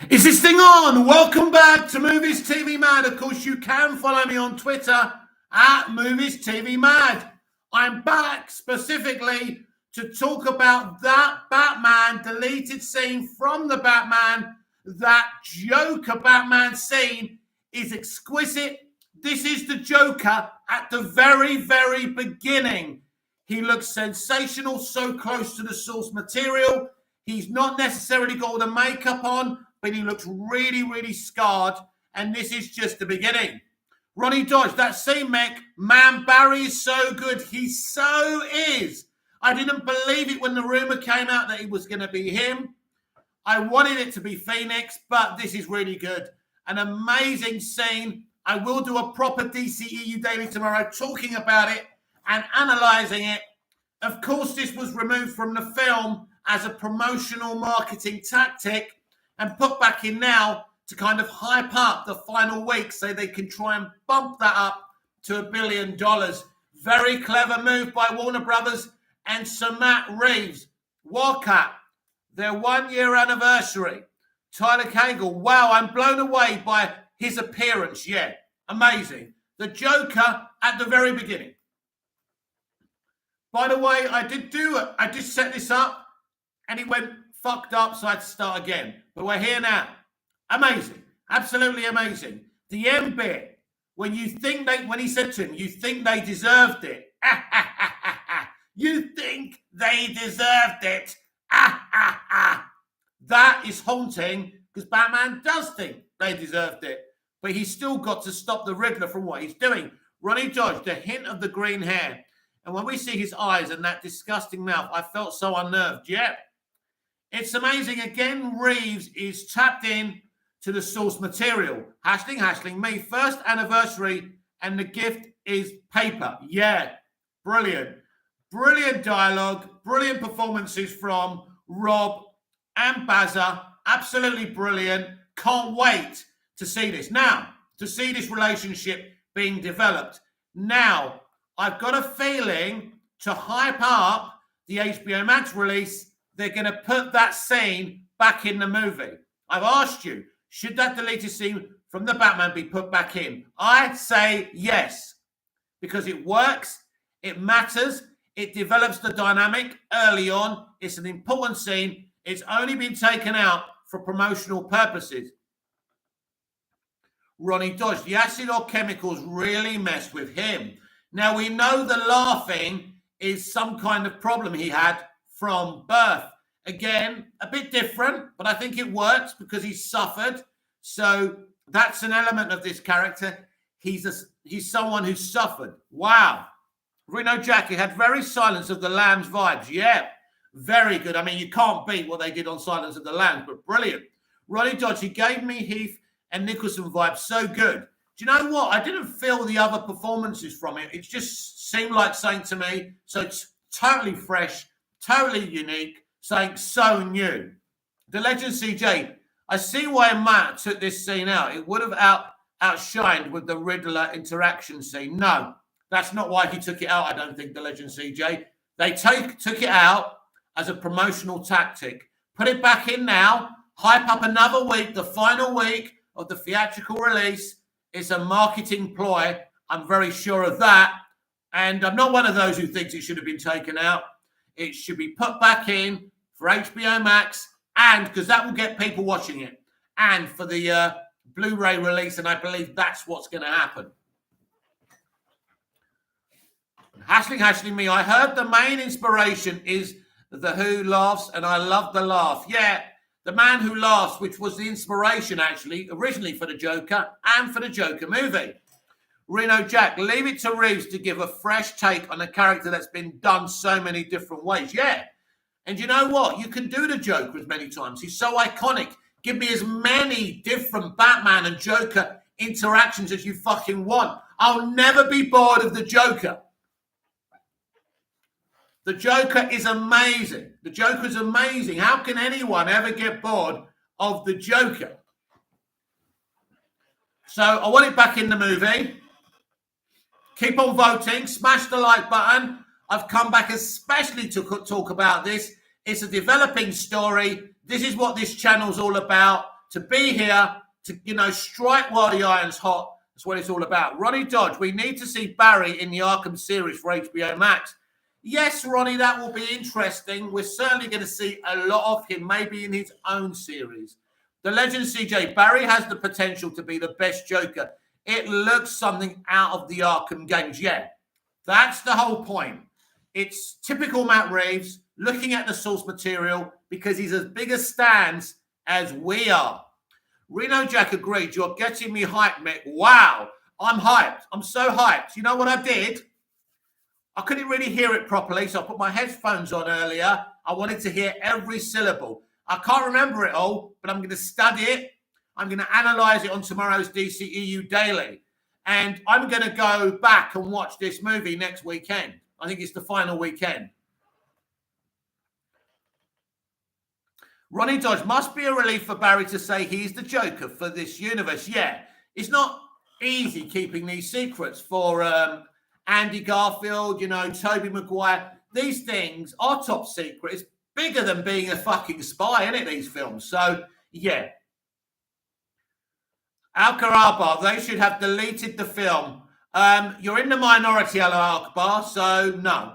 Is this thing on? Welcome back to Movies TV Mad. Of course, you can follow me on Twitter at Movies TV Mad. I'm back specifically to talk about that Batman deleted scene from the Batman. That Joker Batman scene is exquisite. This is the Joker at the very, very beginning. He looks sensational, so close to the source material. He's not necessarily got all the makeup on, but he looks really, really scarred. And this is just the beginning. Ronnie Dodge, that scene, Mick, man, Barry is so good. He so is. I didn't believe it when the rumor came out that it was going to be him. I wanted it to be Phoenix, but this is really good. An amazing scene. I will do a proper DCEU Daily tomorrow talking about it and analysing it. Of course, this was removed from the film as a promotional marketing tactic and put back in now to kind of hype up the final week so they can try and bump that up to $1 billion. Very clever move by Warner Brothers and Sir Matt Reeves. Wildcat, their 1 year anniversary. Tyler Cagle, wow, I'm blown away by his appearance. Yeah, amazing. The Joker at the very beginning. By the way, I did set this up and it went fucked up, so I had to start again. But we're here now. Amazing. Absolutely amazing. The end bit, when he said to him, you think they deserved it. You think they deserved it. That is haunting because Batman does think they deserved it. But he's still got to stop the Riddler from what he's doing. Ronnie Dodge, the hint of the green hair. And when we see his eyes and that disgusting mouth, I felt so unnerved. Yeah. It's amazing. Again, Reeves is tapped in to the source material. Hashling me. First anniversary and the gift is paper. Yeah. Brilliant. Brilliant dialogue. Brilliant performances from Rob and Bazza. Absolutely brilliant. Can't wait to see this. Now, to see this relationship being developed. Now, I've got a feeling to hype up the HBO Max release, they're going to put that scene back in the movie. I've asked you, should that deleted scene from the Batman be put back in? I'd say yes, because it works, it matters, it develops the dynamic early on. It's an important scene. It's only been taken out for promotional purposes. Ronnie Dodge, the acid or chemicals really messed with him. Now, we know the laughing is some kind of problem he had from birth. Again, a bit different, but I think it works because he suffered. So that's an element of this character. He's someone who suffered. Wow. Reno Jackie had very Silence of the Lambs vibes. Yeah, very good. I mean, you can't beat what they did on Silence of the Lambs, but brilliant. Ronnie Dodge, he gave me Heath and Nicholson vibes. So good. Do you know what? I didn't feel the other performances from it. It just seemed like something to me. So it's totally fresh, totally unique, something so new. The Legend CJ, I see why Matt took this scene out. It would have outshined with the Riddler interaction scene. No, that's not why he took it out, I don't think, the Legend CJ. They took it out as a promotional tactic. Put it back in now. Hype up another week, the final week of the theatrical release. It's a marketing ploy. I'm very sure of that. And I'm not one of those who thinks it should have been taken out. It should be put back in for HBO Max, and because that will get people watching it, and for the Blu-ray release, and I believe that's what's going to happen. Hashling me. I heard the main inspiration is The Who laughs, and I love the laugh. Yeah. The Man Who Laughs, which was the inspiration, actually, originally for the Joker and for the Joker movie. Reno Jack, leave it to Reeves to give a fresh take on a character that's been done so many different ways. Yeah. And you know what? You can do the Joker as many times. He's so iconic. Give me as many different Batman and Joker interactions as you fucking want. I'll never be bored of the Joker. The Joker is amazing. The Joker is amazing. How can anyone ever get bored of the Joker? So I want it back in the movie. Keep on voting. Smash the like button. I've come back especially to talk about this. It's a developing story. This is what this channel's all about. to be here to, strike while the iron's hot. That's what it's all about. Ronnie Dodge, we need to see Barry in the Arkham series for HBO Max. Yes, Ronnie, that will be interesting. We're certainly going to see a lot of him, maybe in his own series. The legend CJ, Barry has the potential to be the best Joker. It looks something out of the Arkham games. Yeah, that's the whole point. It's typical Matt Reeves looking at the source material because he's as big a stands as we are. Reno Jack agreed. You're getting me hyped, Mick. Wow, I'm hyped. I'm so hyped. You know what I did? I couldn't really hear it properly, so I put my headphones on earlier. I wanted to hear every syllable. I can't remember it all, but I'm going to study it. I'm going to analyze it on tomorrow's DCEU Daily. And I'm going to go back and watch this movie next weekend. I think it's the final weekend. Ronnie Dodge, must be a relief for Barry to say he's the Joker for this universe. Yeah, it's not easy keeping these secrets for Andy Garfield, Tobey Maguire. These things are top secret. It's bigger than being a fucking spy, isn't it, these films? So, yeah. Al-Karabar, they should have deleted the film. You're in the minority, Al-Akbar, so no.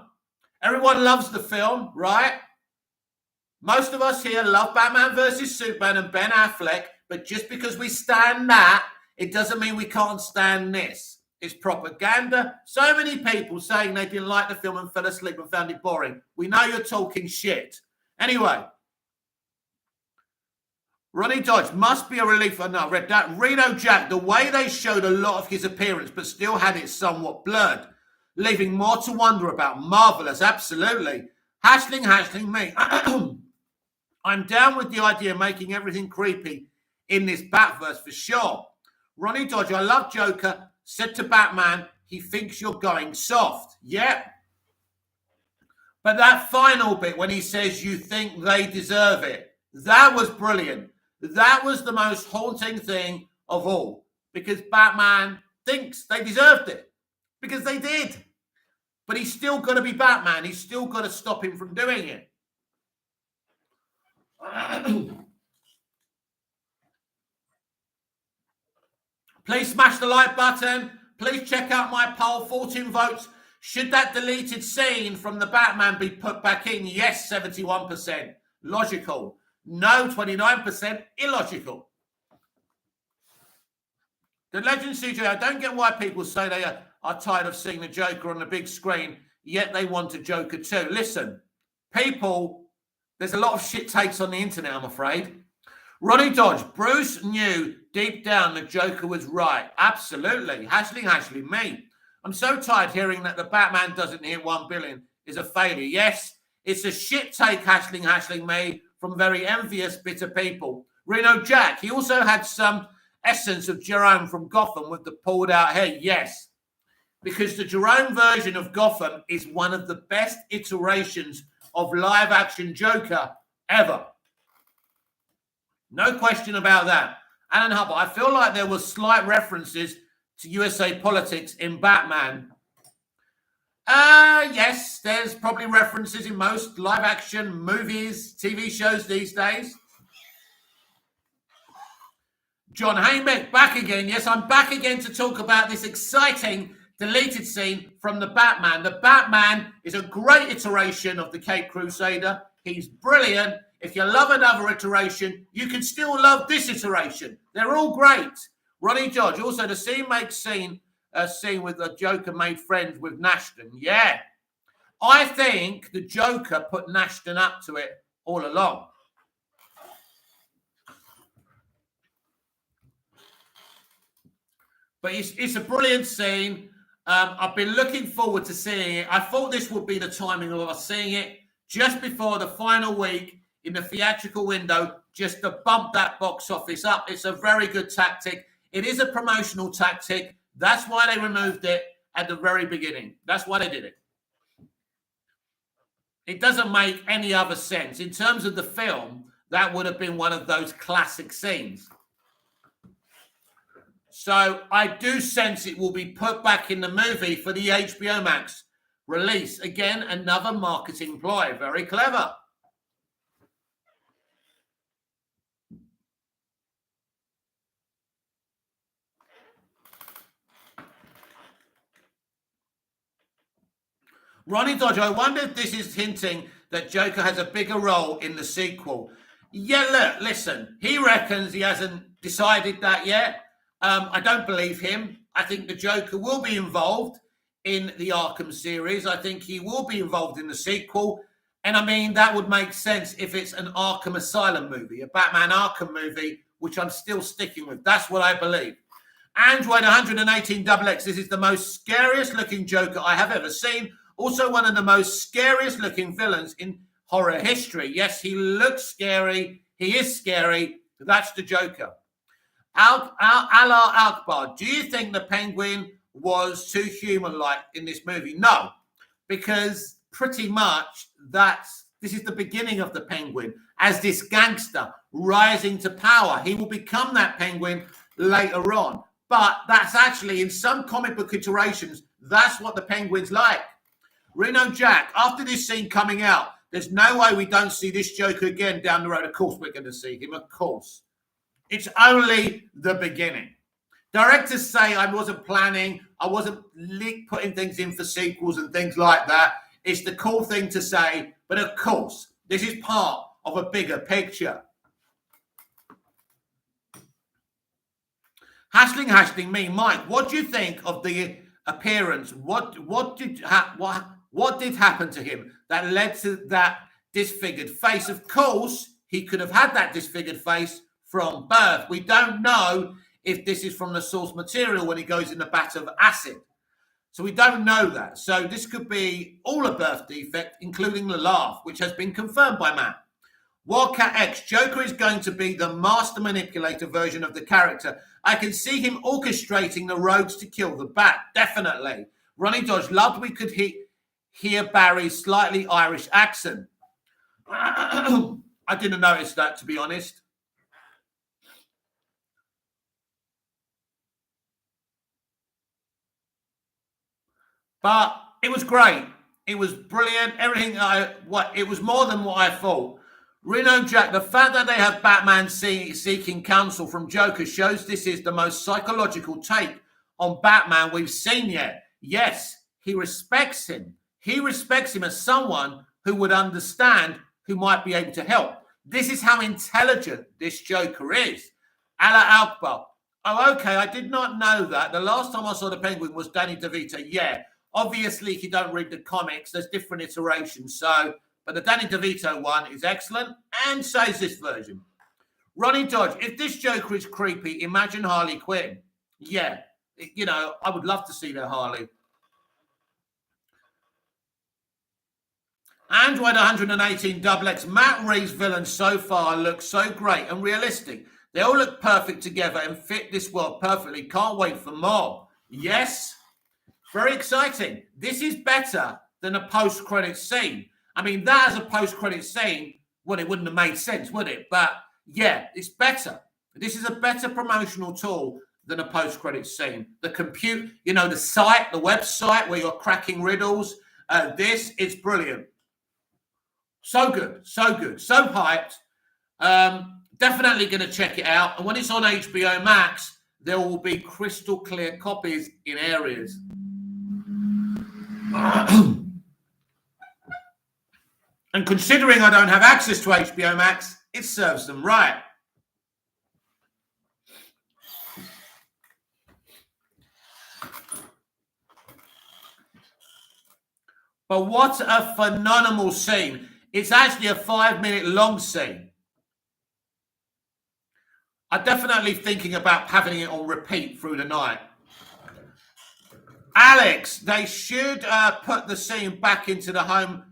Everyone loves the film, right? Most of us here love Batman versus Superman and Ben Affleck, but just because we stand that, it doesn't mean we can't stand this. It's propaganda. So many people saying they didn't like the film and fell asleep and found it boring. We know you're talking shit. Anyway, Ronnie Dodge, must be a relief. Oh, no, I read that. Reno Jack, the way they showed a lot of his appearance, but still had it somewhat blurred, leaving more to wonder about. Marvelous, absolutely. Hashling me. I'm down with the idea of making everything creepy in this Batverse for sure. Ronnie Dodge, I love Joker, said to Batman, he thinks you're going soft. Yeah. But that final bit when he says you think they deserve it, that was brilliant. That was the most haunting thing of all, because Batman thinks they deserved it, because they did. But he's still got to be Batman. He's still got to stop him from doing it. Please smash the like button. Please check out my poll. 14 votes. Should that deleted scene from the Batman be put back in? Yes, 71%. Logical. No, 29%. Illogical. The legend CJ, I don't get why people say they are tired of seeing the Joker on the big screen, yet they want a Joker too. Listen, people... There's a lot of shit takes on the internet, I'm afraid. Ronnie Dodge, Bruce knew deep down the Joker was right. Absolutely. Hashling me. I'm so tired hearing that the Batman doesn't hit 1 billion is a failure. Yes, it's a shit take, Hashling me, from very envious, bitter people. Reno Jack, he also had some essence of Jerome from Gotham with the pulled out hair. Yes, because the Jerome version of Gotham is one of the best iterations of live-action Joker ever. No question about that. Alan Hubbard, I feel like there were slight references to USA politics in Batman. Yes, there's probably references in most live-action movies, TV shows these days. John Haymick, back again. Yes, I'm back again to talk about this exciting deleted scene from the Batman. The Batman is a great iteration of the Caped Crusader. He's brilliant. If you love another iteration, you can still love this iteration. They're all great. Ronnie Dodge, also the scene makes a scene with the Joker made friends with Nashton. Yeah. I think the Joker put Nashton up to it all along. But it's a brilliant scene. I've been looking forward to seeing it. I thought this would be the timing of us seeing it just before the final week in the theatrical window, just to bump that box office up. It's a very good tactic. It is a promotional tactic. That's why they removed it at the very beginning. That's why they did it. It doesn't make any other sense. In terms of the film, that would have been one of those classic scenes. So I do sense it will be put back in the movie for the HBO Max release. Again, another marketing ploy. Very clever. Ronnie Dodge, I wonder if this is hinting that Joker has a bigger role in the sequel. Yeah, look, listen, he reckons he hasn't decided that yet. I don't believe him. I think the Joker will be involved in the Arkham series. I think he will be involved in the sequel. And I mean, that would make sense if it's an Arkham Asylum movie, a Batman Arkham movie, which I'm still sticking with. That's what I believe. Android 118XX, this is the most scariest looking Joker I have ever seen. Also one of the most scariest looking villains in horror history. Yes, he looks scary. He is scary. That's the Joker. Allah Akbar, do you think the Penguin was too human-like in this movie? No, because pretty much this is the beginning of the Penguin as this gangster rising to power. He will become that Penguin later on. But that's actually, in some comic book iterations, that's what the Penguin's like. Reno Jack, after this scene coming out, there's no way we don't see this Joker again down the road. Of course we're going to see him, of course. It's only the beginning. Directors say I wasn't planning, I wasn't putting things in for sequels and things like that. It's the cool thing to say, but of course, this is part of a bigger picture. Hashling me, Mike, what do you think of the appearance? What did happen to him that led to that disfigured face? Of course, he could have had that disfigured face from birth. We don't know if this is from the source material when he goes in the vat of acid. So we don't know that. So this could be all a birth defect, including the laugh, which has been confirmed by Matt. Wildcat X, Joker is going to be the master manipulator version of the character. I can see him orchestrating the rogues to kill the Bat, definitely. Ronnie Dodge, loved we could hear Barry's slightly Irish accent. I didn't notice that, to be honest. But it was great. It was brilliant. Everything it was more than what I thought. Reno Jack, the fact that they have Batman seeking counsel from Joker shows this is the most psychological take on Batman we've seen yet. Yes, he respects him. He respects him as someone who would understand, who might be able to help. This is how intelligent this Joker is. Allah Akbar. Oh, okay, I did not know that. The last time I saw the Penguin was Danny DeVito. Yeah, obviously, if you don't read the comics, there's different iterations. But the Danny DeVito one is excellent, and so is this version. Ronnie Dodge, if this Joker is creepy, imagine Harley Quinn. Yeah, I would love to see their Harley. Android 118XX, Matt Reeves' villains so far look so great and realistic. They all look perfect together and fit this world perfectly. Can't wait for more. Yes, very exciting. This is better than a post-credit scene. I mean, that as a post-credit scene, well, it wouldn't have made sense, would it? But yeah, it's better. This is a better promotional tool than a post-credit scene. The compute, the site, the website where you're cracking riddles. This is brilliant. So good, so hyped. Definitely going to check it out. And when it's on HBO Max, there will be crystal clear copies in areas. And considering I don't have access to HBO Max, it serves them right. But what a phenomenal scene. It's actually a 5-minute long scene. I'm definitely thinking about having it on repeat through the night. Alex, they should put the scene back into the home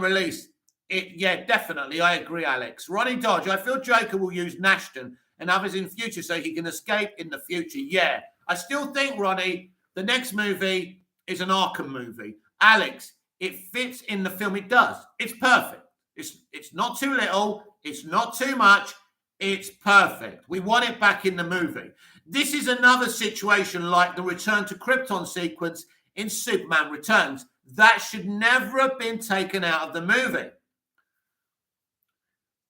release. Yeah, definitely. I agree, Alex. Ronnie Dodge, I feel Joker will use Nashton and others in future so he can escape in the future. Yeah, I still think, Ronnie, the next movie is an Arkham movie. Alex, it fits in the film. It does. It's perfect. It's not too little. It's not too much. It's perfect. We want it back in the movie. This is another situation like the Return to Krypton sequence in Superman Returns. That should never have been taken out of the movie.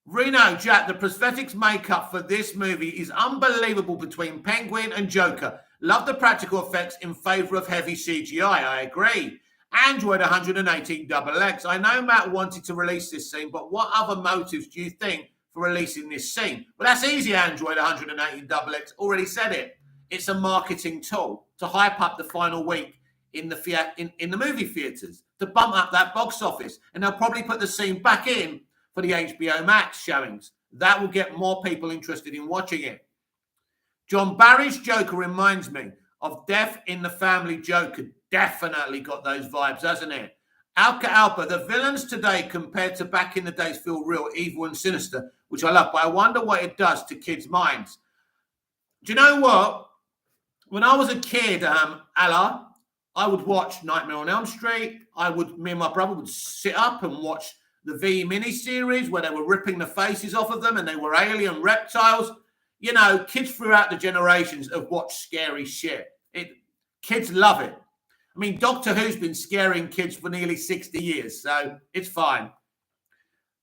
Reno, Jack, the prosthetics makeup for this movie is unbelievable between Penguin and Joker. Love the practical effects in favor of heavy CGI. I agree. Android 118XX. I know Matt wanted to release this scene, but what other motives do you think for releasing this scene? Well, that's easy, Android 118XX. Already said it. It's a marketing tool to hype up the final week in the movie theaters, to bump up that box office. And they'll probably put the scene back in for the HBO Max showings. That will get more people interested in watching it. John Barry's Joker reminds me of Death in the Family Joker. Definitely got those vibes, hasn't it? Alka Alpa, the villains today compared to back in the days feel real, evil and sinister, which I love, but I wonder what it does to kids' minds. Do you know what? When I was a kid, Allah, I would watch Nightmare on Elm Street. Me and my brother would sit up and watch the V miniseries where they were ripping the faces off of them and they were alien reptiles. You know, kids throughout the generations have watched scary shit. Kids love it. I mean, Doctor Who's been scaring kids for nearly 60 years, so it's fine.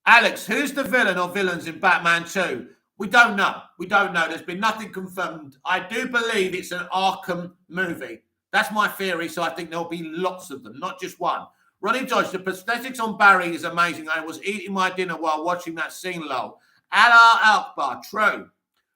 Alex, who's the villain or villains in Batman 2? We don't know. There's been nothing confirmed. I do believe it's an Arkham movie. That's my theory, so I think there'll be lots of them, not just one. Ronnie Dodge, the prosthetics on Barry is amazing. I was eating my dinner while watching that scene, lol. Allah Akbar, true.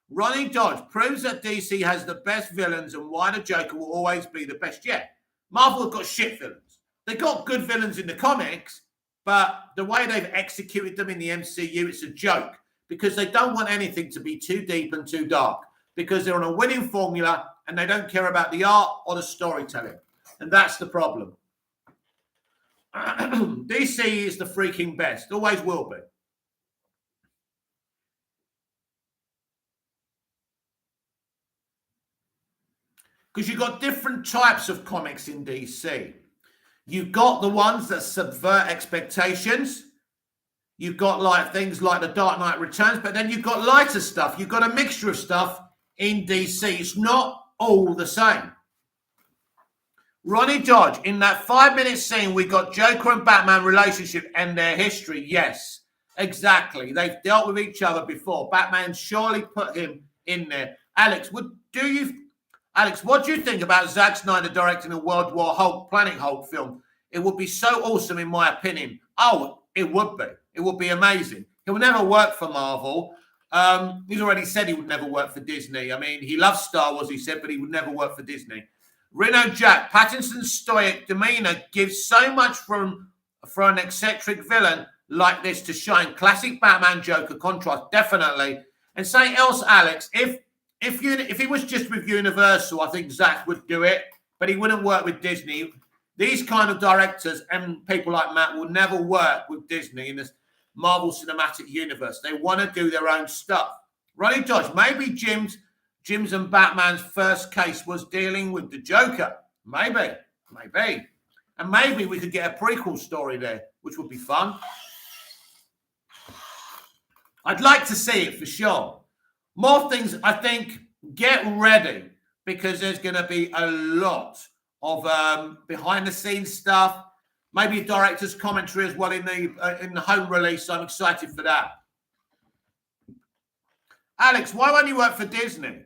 Ronnie Dodge proves that DC has the best villains and why the Joker will always be the best. Yeah, Marvel have got shit villains. They've got good villains in the comics, but the way they've executed them in the MCU, it's a joke because they don't want anything to be too deep and too dark because they're on a winning formula and they don't care about the art or the storytelling. And that's the problem. DC is the freaking best. Always will be. Because you've got different types of comics in DC. You've got the ones that subvert expectations. You've got like things like The Dark Knight Returns, but then you've got lighter stuff. You've got a mixture of stuff in DC. It's not all the same. Ronnie Dodge, in that 5-minute scene, we got Joker and Batman relationship and their history. Yes, exactly. They've dealt with each other before. Batman surely put him in there. Alex, what do you think about Zack Snyder directing a World War Hulk, Planet Hulk film? It would be so awesome, in my opinion. Oh, it would be. It would be amazing. He'll never work for Marvel. He's already said he would never work for Disney. I mean, he loves Star Wars, he said, but he would never work for Disney. Reno Jack, Pattinson's stoic demeanor gives so much for an eccentric villain like this to shine. Classic Batman Joker contrast, definitely. And say else, Alex, if he was just with Universal, I think Zach would do it, but he wouldn't work with Disney. These kind of directors and people like Matt will never work with Disney in this Marvel Cinematic Universe. They want to do their own stuff. Ronnie Dodge, maybe Jim's and Batman's first case was dealing with the Joker. Maybe. And maybe we could get a prequel story there, which would be fun. I'd like to see it for sure. More things, I think, get ready because there's going to be a lot of behind-the-scenes stuff. Maybe a director's commentary as well in the home release. So I'm excited for that. Alex, why won't you work for Disney?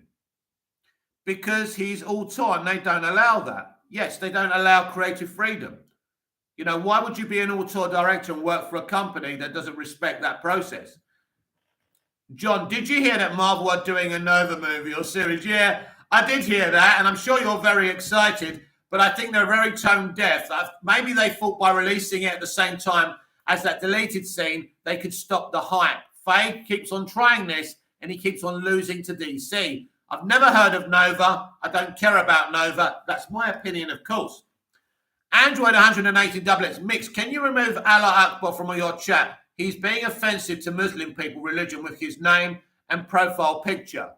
Because he's auteur and they don't allow that. Yes, they don't allow creative freedom. You know, why would you be an auteur director and work for a company that doesn't respect that process? John, did you hear that Marvel are doing a Nova movie or series? Yeah, I did hear that, and I'm sure you're very excited, but I think they're very tone deaf. Maybe they thought by releasing it at the same time as that deleted scene, they could stop the hype. Feige keeps on trying this, and he keeps on losing to DC. I've never heard of Nova. I don't care about Nova. That's my opinion, of course. Android 180 doublets mixed. Can you remove Allah Akbar from your chat? He's being offensive to Muslim people, religion with his name and profile picture.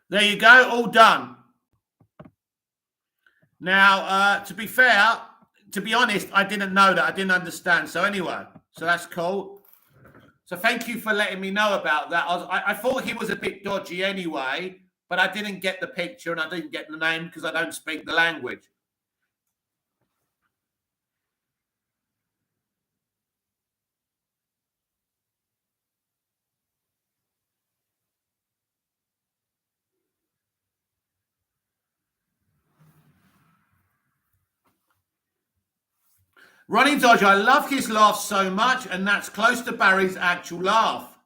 There you go, all done. Now, to be fair, to be honest, I didn't know that. I didn't understand. So anyway, so that's cool. So thank you for letting me know about that. I thought he was a bit dodgy anyway, but I didn't get the picture and I didn't get the name because I don't speak the language. Ronnie Dodge, I love his laugh so much, and that's close to Barry's actual laugh.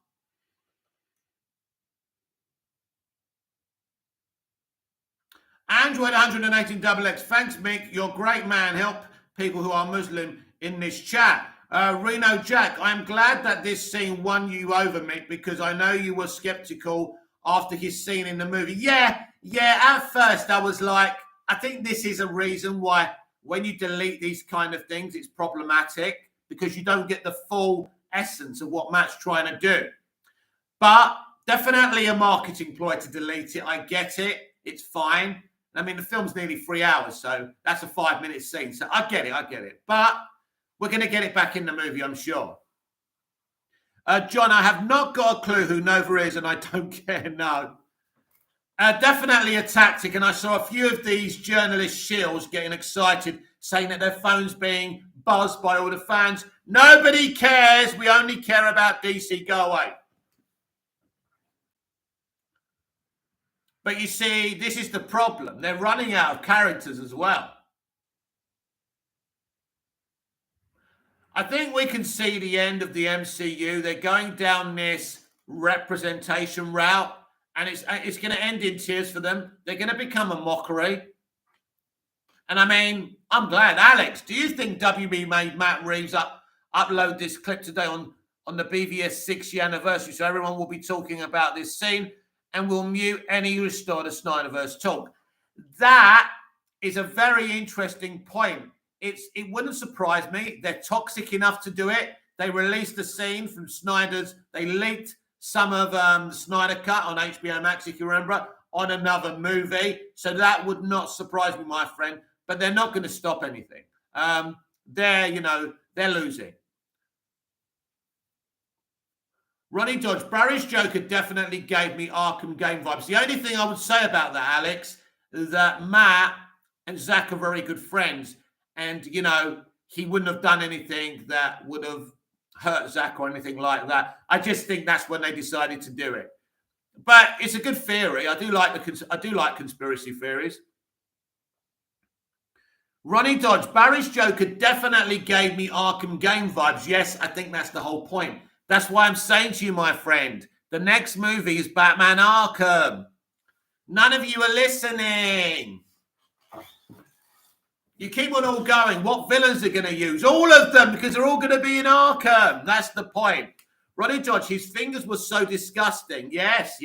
Android 118XX, thanks, Mick. You're a great man. Help people who are Muslim in this chat. Reno Jack, I'm glad that this scene won you over, Mick, because I know you were skeptical after his scene in the movie. Yeah, at first I was like, I think this is a reason why when you delete these kind of things, it's problematic because you don't get the full essence of what Matt's trying to do. But definitely a marketing ploy to delete it. I get it. It's fine. I mean, the film's nearly 3 hours, so that's a 5-minute scene. So I get it. But we're going to get it back in the movie, I'm sure. John, I have not got a clue who Nova is, and I don't care, no. Definitely a tactic, and I saw a few of these journalist shills getting excited, saying that their phone's being buzzed by all the fans. Nobody cares. We only care about DC. Go away. But you see, this is the problem. They're running out of characters as well. I think we can see the end of the MCU. They're going down this representation route, and it's going to end in tears for them. They're going to become a mockery. And I mean, I'm glad. Alex, do you think WB made Matt Reeves upload this clip today on the BVS 6-year anniversary so everyone will be talking about this scene and will mute any Restore the Snyderverse talk? That is a very interesting point. It wouldn't surprise me. They're toxic enough to do it. They released the scene from Snyder's. They leaked some of the Snyder Cut on HBO Max, if you remember, on another movie. So that would not surprise me, my friend. But they're not going to stop anything. They're losing. Ronnie Dodge, Barry's Joker definitely gave me Arkham game vibes. The only thing I would say about that, Alex, is that Matt and Zach are very good friends. And, he wouldn't have done anything that would have hurt Zach or anything like that. I just think that's when they decided to do it. But it's a good theory. I do like conspiracy theories. Ronnie Dodge, Barry's Joker definitely gave me Arkham game vibes. Yes, I think that's the whole point. That's why I'm saying to you, my friend, the next movie is Batman Arkham. None of you are listening. You keep on all going. What villains are going to use? All of them, because they're all going to be in Arkham. That's the point. Ronnie Dodge, his fingers were so disgusting. Yes.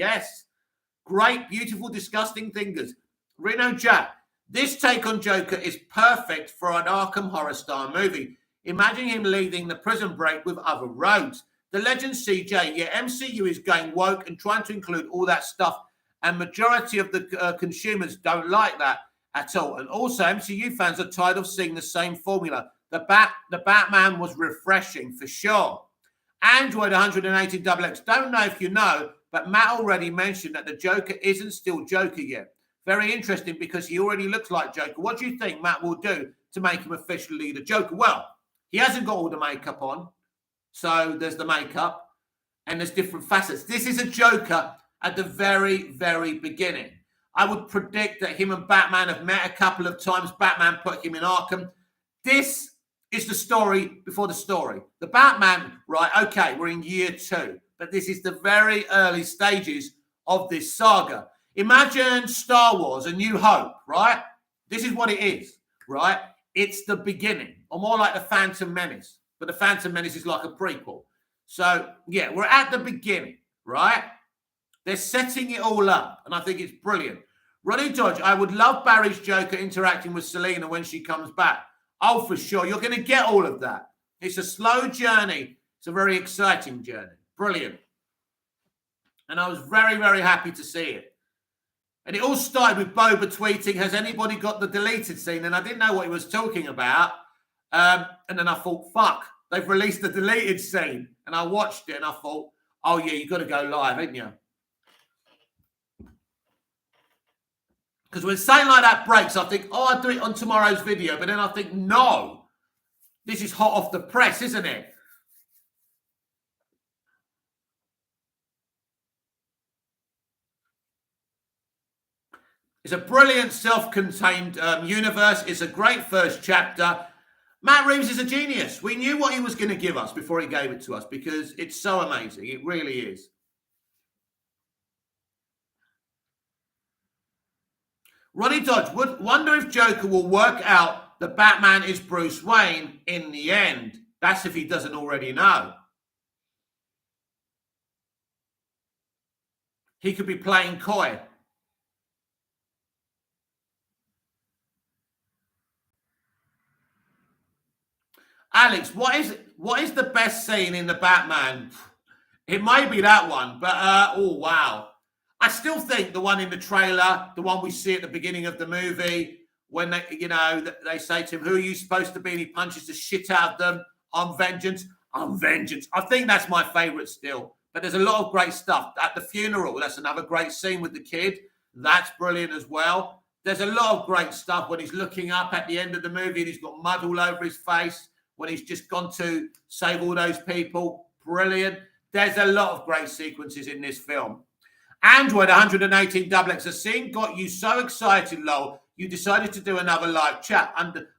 Great, beautiful, disgusting fingers. Reno Jack, this take on Joker is perfect for an Arkham Horror style movie. Imagine him leading the prison break with other rogues. The legend CJ, MCU is going woke and trying to include all that stuff, and majority of the consumers don't like that at all. And also, MCU fans are tired of seeing the same formula. The Batman was refreshing for sure. Android 180XX, don't know if you know, but Matt already mentioned that the Joker isn't still Joker yet. Very interesting because he already looks like Joker. What do you think Matt will do to make him officially the Joker? Well, he hasn't got all the makeup on. So there's the makeup and there's different facets. This is a Joker at the very, very beginning. I would predict that him and Batman have met a couple of times. Batman put him in Arkham. This is the story before the story. The Batman, right, okay, we're in year 2. But this is the very early stages of this saga. Imagine Star Wars, A New Hope, right? This is what it is, right? It's the beginning, or more like the Phantom Menace. But the Phantom Menace is like a prequel. So, yeah, we're at the beginning, right? They're setting it all up, and I think it's brilliant. Ronnie Dodge, I would love Barry's Joker interacting with Selina when she comes back. Oh, for sure. You're going to get all of that. It's a slow journey. It's a very exciting journey. Brilliant. And I was very, very happy to see it. And it all started with Boba tweeting, has anybody got the deleted scene? And I didn't know what he was talking about. And then I thought, fuck, they've released the deleted scene. And I watched it and I thought, oh, yeah, you've got to go live, haven't you? Because when something like that breaks, I think, oh, I'll do it on tomorrow's video. But then I think, no, this is hot off the press, isn't it? It's a brilliant self-contained universe. It's a great first chapter. Matt Reeves is a genius. We knew what he was going to give us before he gave it to us because it's so amazing. It really is. Ronnie Dodge would wonder if Joker will work out that Batman is Bruce Wayne in the end. That's if he doesn't already know. He could be playing coy. Alex, what is the best scene in the Batman? It may be that one, but oh wow. I still think the one in the trailer, the one we see at the beginning of the movie, when they say to him, "Who are you supposed to be?" and he punches the shit out of them. I'm vengeance. I'm vengeance. I think that's my favourite still. But there's a lot of great stuff. At the funeral, that's another great scene with the kid. That's brilliant as well. There's a lot of great stuff when he's looking up at the end of the movie and he's got mud all over his face, when he's just gone to save all those people. Brilliant. There's a lot of great sequences in this film. Android 118 XX, a scene got you so excited, Lowell, you decided to do another live chat.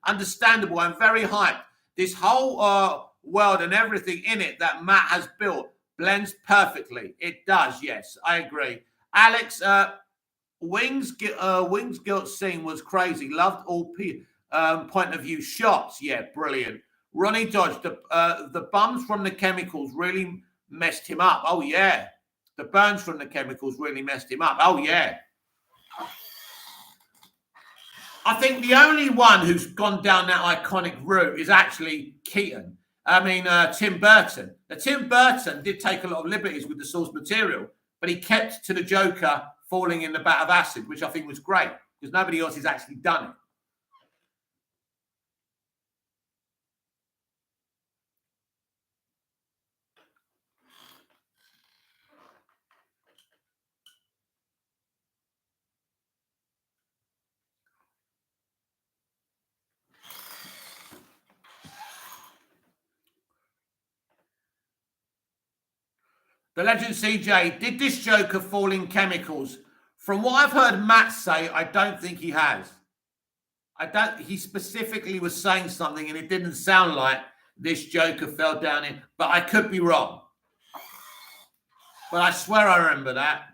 Understandable. I'm very hyped. This whole world and everything in it that Matt has built blends perfectly. It does, yes. I agree. Alex, Wings Guilt scene was crazy. Loved all point of view shots. Yeah, brilliant. Ronnie Dodge, the bums from the chemicals really messed him up. Oh, yeah. The burns from the chemicals really messed him up. Oh, yeah. I think the only one who's gone down that iconic route is actually Tim Burton. Now, Tim Burton did take a lot of liberties with the source material, but he kept to the Joker falling in the vat of acid, which I think was great because nobody else has actually done it. The Legend CJ, did this Joker fall in chemicals? From what I've heard Matt say, I don't think he has. He specifically was saying something and it didn't sound like this Joker fell down in, but I could be wrong. But I swear I remember that.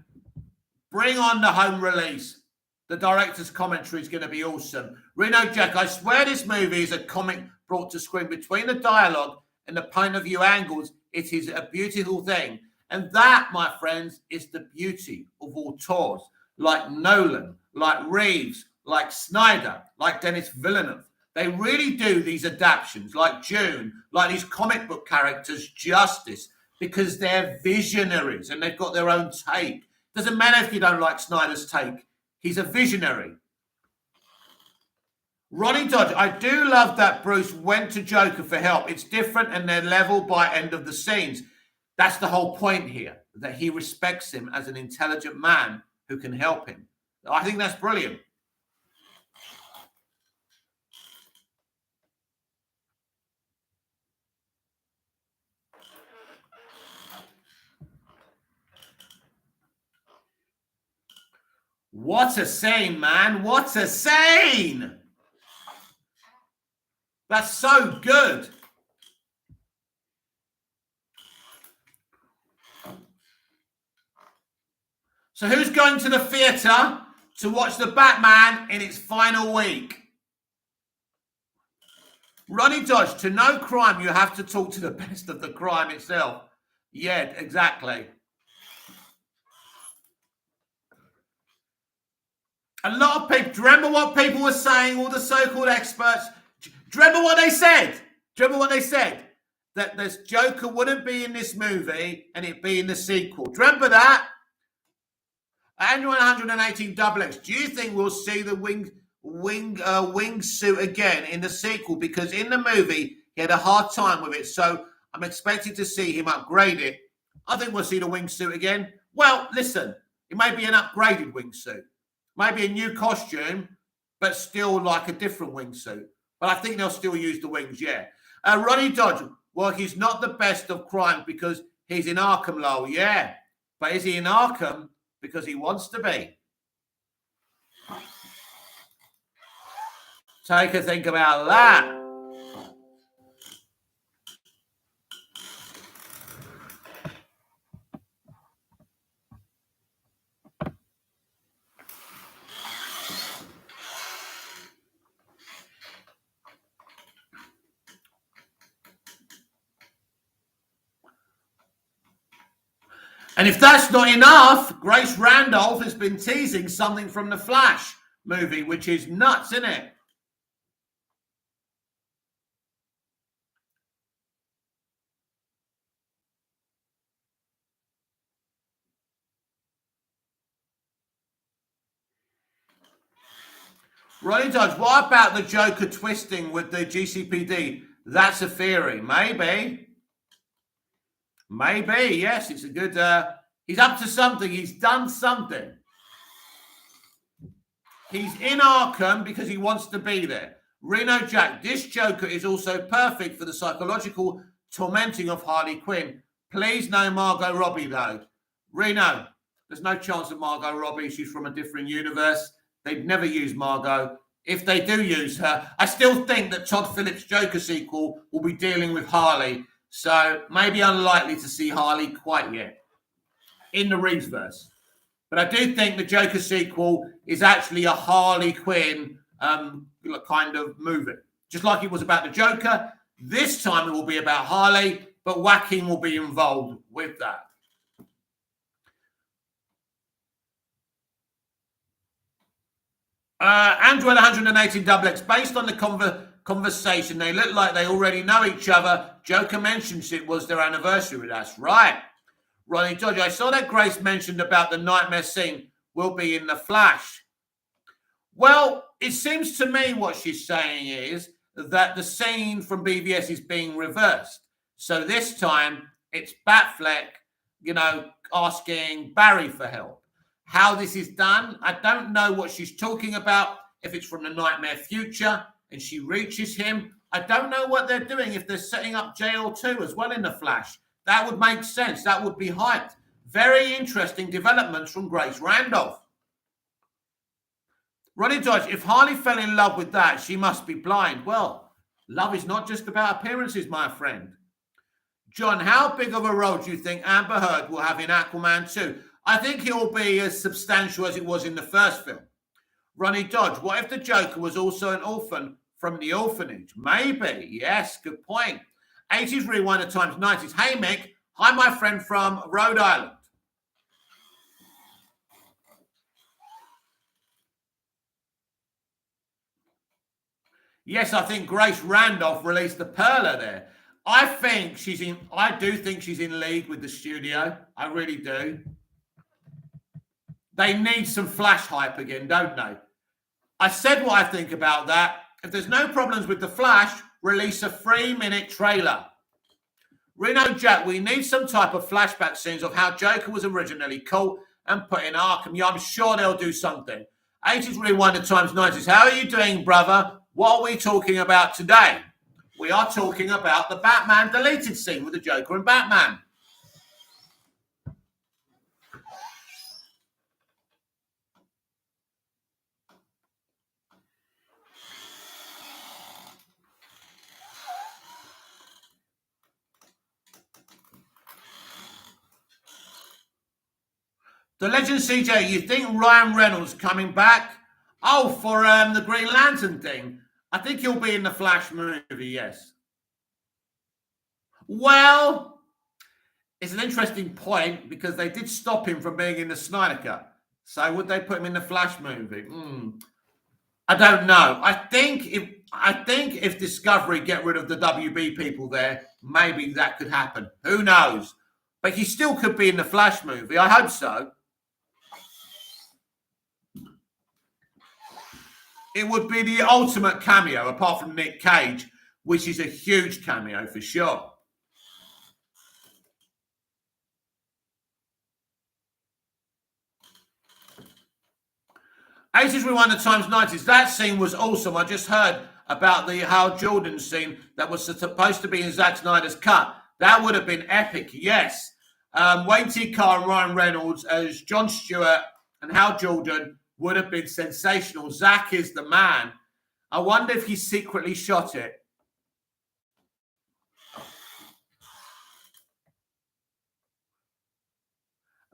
Bring on the home release. The director's commentary is going to be awesome. Reno Jack, I swear this movie is a comic brought to screen. Between the dialogue and the point of view angles, it is a beautiful thing. And that, my friends, is the beauty of auteurs like Nolan, like Reeves, like Snyder, like Denis Villeneuve. They really do these adaptations, like June, like these comic book characters, justice, because they're visionaries and they've got their own take. Doesn't matter if you don't like Snyder's take. He's a visionary. Ronnie Dodge, I do love that Bruce went to Joker for help. It's different and they're level by end of the scenes. That's the whole point here, that he respects him as an intelligent man who can help him. I think that's brilliant. What a scene, man. What a scene. That's so good. So who's going to the theatre to watch the Batman in its final week? Ronnie Dodge, to know crime, you have to talk to the best of the crime itself. Yeah, exactly. A lot of people, do you remember what people were saying, all the so-called experts? Do you remember what they said? Do you remember what they said? That this Joker wouldn't be in this movie and it'd be in the sequel. Do you remember that? Andrew 118 XX, do you think we'll see the wingsuit again in the sequel? Because in the movie, He had a hard time with it, so I'm expecting to see him upgrade it. I think we'll see the wingsuit again. Well, listen, it may be an upgraded wingsuit, maybe a new costume, but still like a different wingsuit. But I think they'll still use the wings, yeah. Ronnie Dodge, well, he's not the best of crime because he's in Arkham, lol, yeah. But is he in Arkham because he wants to be? Take a think about that. And if that's not enough, Grace Randolph has been teasing something from the Flash movie, which is nuts, isn't it? Ronnie Dodge, what about the Joker twisting with the GCPD? That's a theory. Maybe. Maybe, yes. It's a good... he's up to something. He's done something. He's in Arkham because he wants to be there. Reno Jack, this Joker is also perfect for the psychological tormenting of Harley Quinn. Please no Margot Robbie, though. Reno, there's no chance of Margot Robbie. She's from a different universe. They'd never use Margot. If they do use her, I still think that Todd Phillips' Joker sequel will be dealing with Harley. So maybe unlikely to see Harley quite yet in the Reeveverse. But I do think the Joker sequel is actually a Harley Quinn kind of movie. Just like it was about the Joker, this time it will be about Harley, but Joaquin will be involved with that. Android 118 XX, based on the conversation, they look like they already know each other. Joker mentions it was their anniversary. That's right. Ronnie Dodge, I saw that Grace mentioned about the nightmare scene will be in the Flash. Well, it seems to me what she's saying is that the scene from BVS is being reversed. So this time it's Batfleck, asking Barry for help. How this is done, I don't know what she's talking about. If it's from the nightmare future and she reaches him, I don't know what they're doing. If they're setting up JL2 as well in the Flash, that would make sense. That would be hyped. Very interesting developments from Grace Randolph. Ronnie Dodge, if Harley fell in love with that, she must be blind. Well, love is not just about appearances, my friend. John, how big of a role do you think Amber Heard will have in Aquaman 2? I think it will be as substantial as it was in the first film. Ronnie Dodge, what if the Joker was also an orphan from the orphanage? Maybe. Yes, good point. 80s Rewinder times 90s. Hey, Mick. Hi, my friend from Rhode Island. Yes, I think Grace Randolph released the perler there. I do think she's in league with the studio. I really do. They need some Flash hype again, don't they? I said what I think about that. If there's no problems with the Flash, release a 3-minute trailer. Reno Jack, we need some type of flashback scenes of how Joker was originally caught and put in Arkham. Yeah, I'm sure they'll do something. 80s Rewinder times 90s. How are you doing, brother? What are we talking about today? We are talking about the Batman deleted scene with the Joker and Batman. The Legend CJ, you think Ryan Reynolds coming back? Oh, for the Green Lantern thing. I think he'll be in the Flash movie, yes. Well, it's an interesting point because they did stop him from being in the Snyder Cut. So would they put him in the Flash movie? I don't know. I think if Discovery get rid of the WB people there, maybe that could happen. Who knows? But he still could be in the Flash movie. I hope so. It would be the ultimate cameo, apart from Nick Cage. which is a huge cameo for sure. '80s Rewind the Times 90s. That scene was awesome. I just heard about the Hal Jordan scene that was supposed to be in Zack Snyder's cut. That would have been epic, yes. Wayne T. Carr and Ryan Reynolds as Jon Stewart and Hal Jordan would have been sensational. Zack is the man. I wonder if he secretly shot it.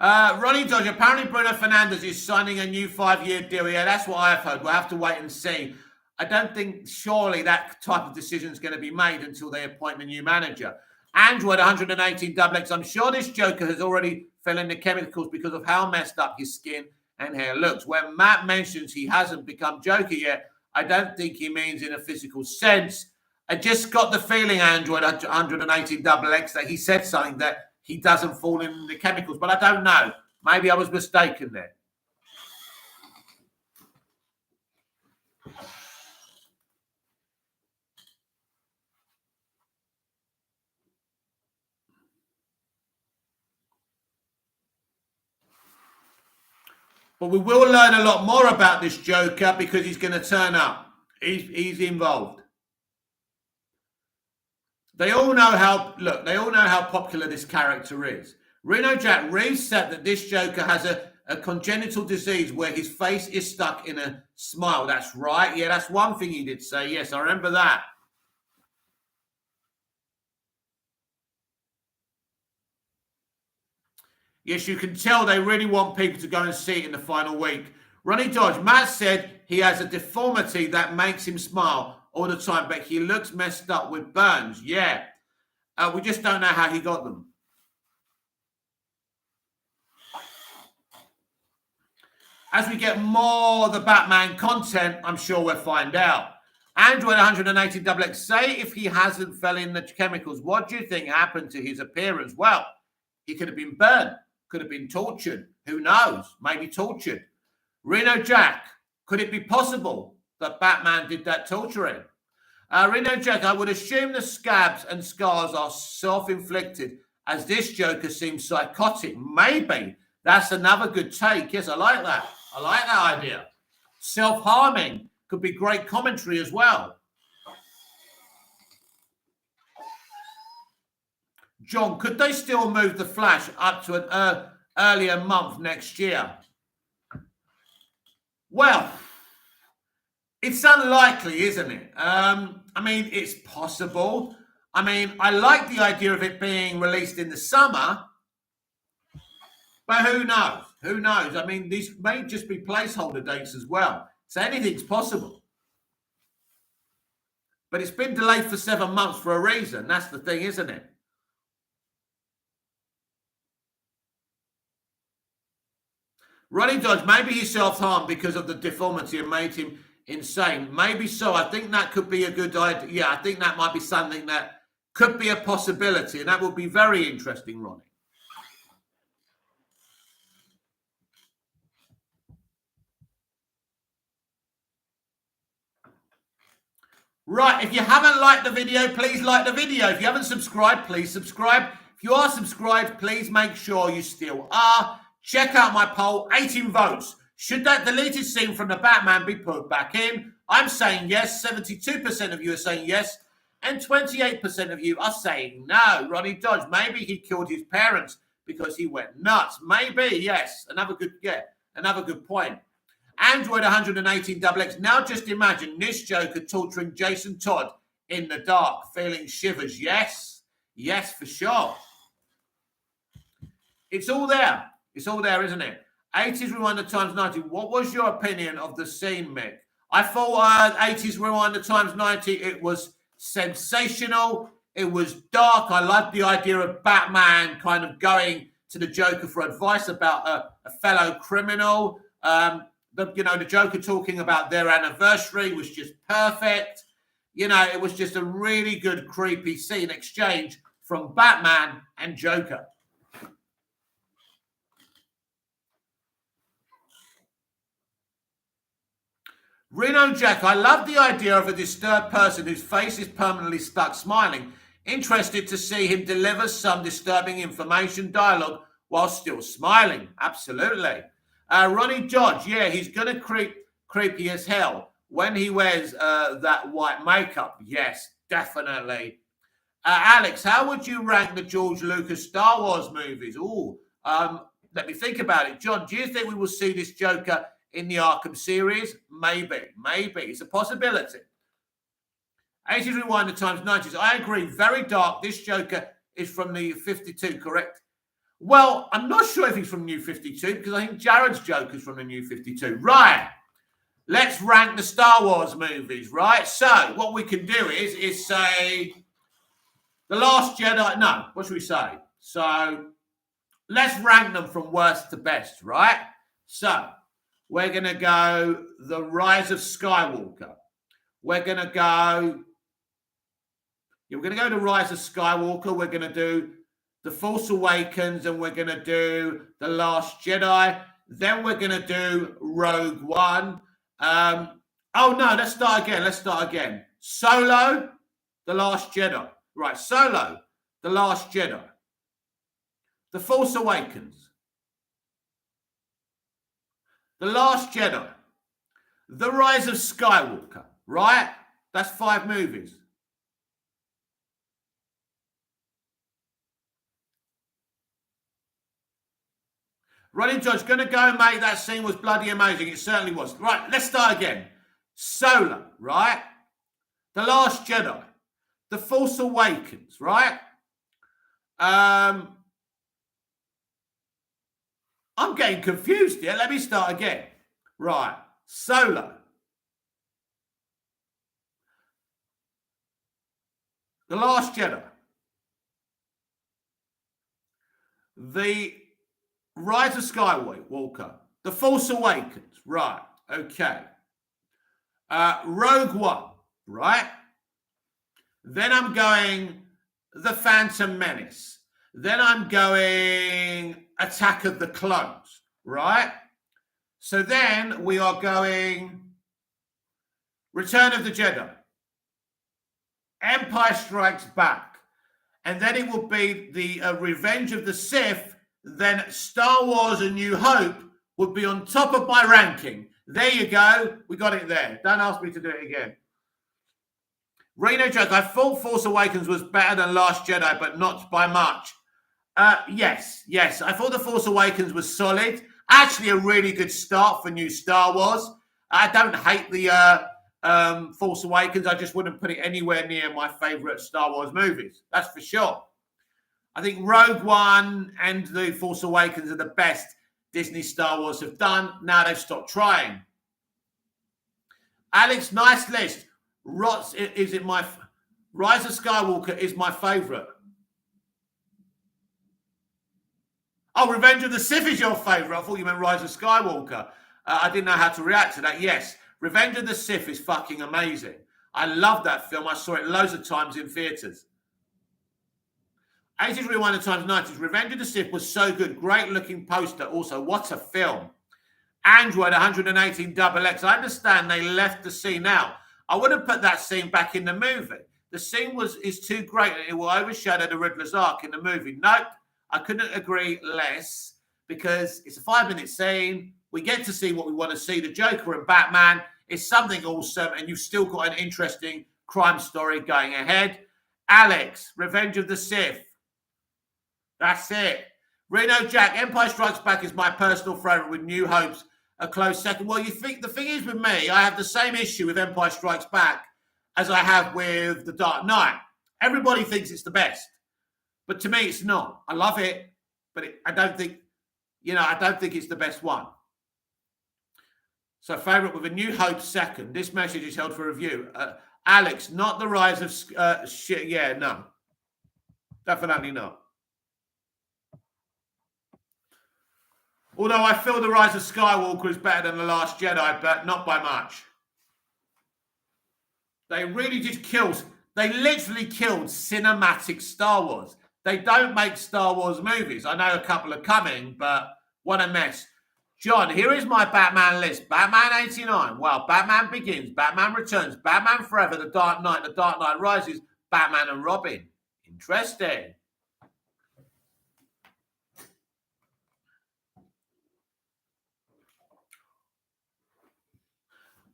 Ronnie Dodge, apparently Bruno Fernandes is signing a new 5-year deal. Yeah, that's what I've heard. We'll have to wait and see. I don't think surely that type of decision is going to be made until they appoint a new manager. Android 118XX, I'm sure this Joker has already fell in the chemicals because of how messed up his skin and hair looks. When Matt mentions he hasn't become Joker yet, I don't think he means in a physical sense. I just got the feeling, Android 118XX, that he said something that he doesn't fall in the chemicals, but I don't know. Maybe I was mistaken there. But we will learn a lot more about this Joker because he's going to turn up. He's involved. They all know how popular this character is. Reno Jack Reeves said that this Joker has a congenital disease where his face is stuck in a smile. That's right. Yeah, that's one thing he did say. Yes, I remember that. Yes, you can tell they really want people to go and see it in the final week. Ronnie Dodge, Matt said he has a deformity that makes him smile all the time, but he looks messed up with burns. Yeah. We just don't know how he got them. As we get more of the Batman content, I'm sure we'll find out. Android 180XX, say if he hasn't fell in the chemicals, what do you think happened to his appearance? Well, he could have been burned, could have been tortured. Who knows? Maybe tortured. Reno Jack, could it be possible that Batman did that torturing? Reno Jack, I would assume the scabs and scars are self-inflicted as this Joker seems psychotic. Maybe. That's another good take. Yes, I like that. I like that idea. Self-harming could be great commentary as well. John, could they still move the Flash up to an earlier month next year? Well, it's unlikely, isn't it? I mean, it's possible. I mean, I like the idea of it being released in the summer, but who knows? Who knows? I mean, these may just be placeholder dates as well. So anything's possible. But it's been delayed for 7 months for a reason. That's the thing, isn't it? Ronnie Dodge, maybe he self-harmed because of the deformity and made him insane. Maybe so. I think that could be a good idea. Yeah, I think that might be something that could be a possibility, and that would be very interesting, Ronnie. Right, if you haven't liked the video, please like the video. If you haven't subscribed, please subscribe. If you are subscribed, please make sure you still are. Check out my poll, 18 votes. Should that deleted scene from the Batman be put back in? I'm saying yes. 72% of you are saying yes. And 28% of you are saying no. Ronnie Dodge, maybe he killed his parents because he went nuts. Maybe, yes. Another good point. Android 118XX, now just imagine this Joker torturing Jason Todd in the dark, feeling shivers. Yes. Yes, for sure. It's all there. It's all there, isn't it? 80s Rewind the Times 90. What was your opinion of the scene, Mick? I thought 80s Rewind the Times 90, it was sensational. It was dark. I loved the idea of Batman kind of going to the Joker for advice about a fellow criminal. The Joker talking about their anniversary was just perfect. It was just a really good, creepy scene exchange from Batman and Joker. Reno Jack, I love the idea of a disturbed person whose face is permanently stuck smiling. Interested to see him deliver some disturbing information dialogue while still smiling. Absolutely. Ronnie Dodge, yeah, he's going to creepy as hell when he wears that white makeup. Yes, definitely. Alex, how would you rank the George Lucas Star Wars movies? Let me think about it. John, do you think we will see this Joker in the Arkham series? Maybe. It's a possibility. 80s Rewind, the times 90s. I agree. Very dark. This Joker is from the 52, correct? Well, I'm not sure if he's from New 52 because I think Jared's Joker's from the New 52. Right. Let's rank the Star Wars movies, right? So what we can do is say The Last Jedi. No, what should we say? So let's rank them from worst to best, right? So we're going to go The Rise of Skywalker. We're going to go to Rise of Skywalker. We're going to do The Force Awakens, and we're going to do The Last Jedi. Then we're going to do Rogue One. Let's start again. Solo, The Last Jedi. Right, Solo, The Last Jedi. The Force Awakens. The Last Jedi. The Rise of Skywalker. Right? That's 5 movies. Ronnie Judge, going to go, mate. That scene was bloody amazing. It certainly was. Right, let's start again. Solo, right? The Last Jedi. The Force Awakens, right? I'm getting confused here. Let me start again. Right. Solo. The Last Jedi. The Rise of Skywalker. The Force Awakens. Right. Okay. Rogue One. Right. Then I'm going The Phantom Menace. Then I'm going Attack of the Clones. Right. So then we are going Return of the Jedi. Empire Strikes Back. And then it will be the Revenge of the Sith. Then Star Wars A New Hope would be on top of my ranking. There you go. We got it there. Don't ask me to do it again. Reno Joke, I thought Force Awakens was better than Last Jedi, but not by much. Yes. I thought The Force Awakens was solid. Actually, a really good start for new Star Wars. I don't hate the Force Awakens. I just wouldn't put it anywhere near my favorite Star Wars movies. That's for sure. I think Rogue One and The Force Awakens are the best Disney Star Wars have done. Now they've stopped trying. Alex, nice list. Rise of Skywalker is my favorite. Oh, Revenge of the Sith is your favorite. I thought you meant Rise of Skywalker. I didn't know how to react to that. Yes, Revenge of the Sith is fucking amazing. I love that film. I saw it loads of times in theaters. 80s Rewind the times 90s. Revenge of the Sith was so good. Great looking poster. Also, what a film. Android 118 XX. I understand they left the scene out. I wouldn't put that scene back in the movie. The scene is too great and it will overshadow the Riddler's arc in the movie. Nope, I couldn't agree less because it's a 5-minute scene. We get to see what we want to see. The Joker and Batman is something awesome and you've still got an interesting crime story going ahead. Alex, Revenge of the Sith. That's it. Reno Jack, Empire Strikes Back is my personal favourite with New Hope's a close second. Well, you think the thing is with me, I have the same issue with Empire Strikes Back as I have with The Dark Knight. Everybody thinks it's the best, but to me, it's not. I love it, but I don't think it's the best one. So, favourite with A New Hope second. This message is held for review. Alex, not The Rise of shit. Yeah, no, definitely not. Although I feel The Rise of Skywalker is better than The Last Jedi, but not by much. They really did kill. They literally killed cinematic Star Wars. They don't make Star Wars movies. I know a couple are coming, but what a mess. John, here is my Batman list. Batman 89. Well, Batman Begins, Batman Returns, Batman Forever, The Dark Knight, The Dark Knight Rises, Batman and Robin. Interesting.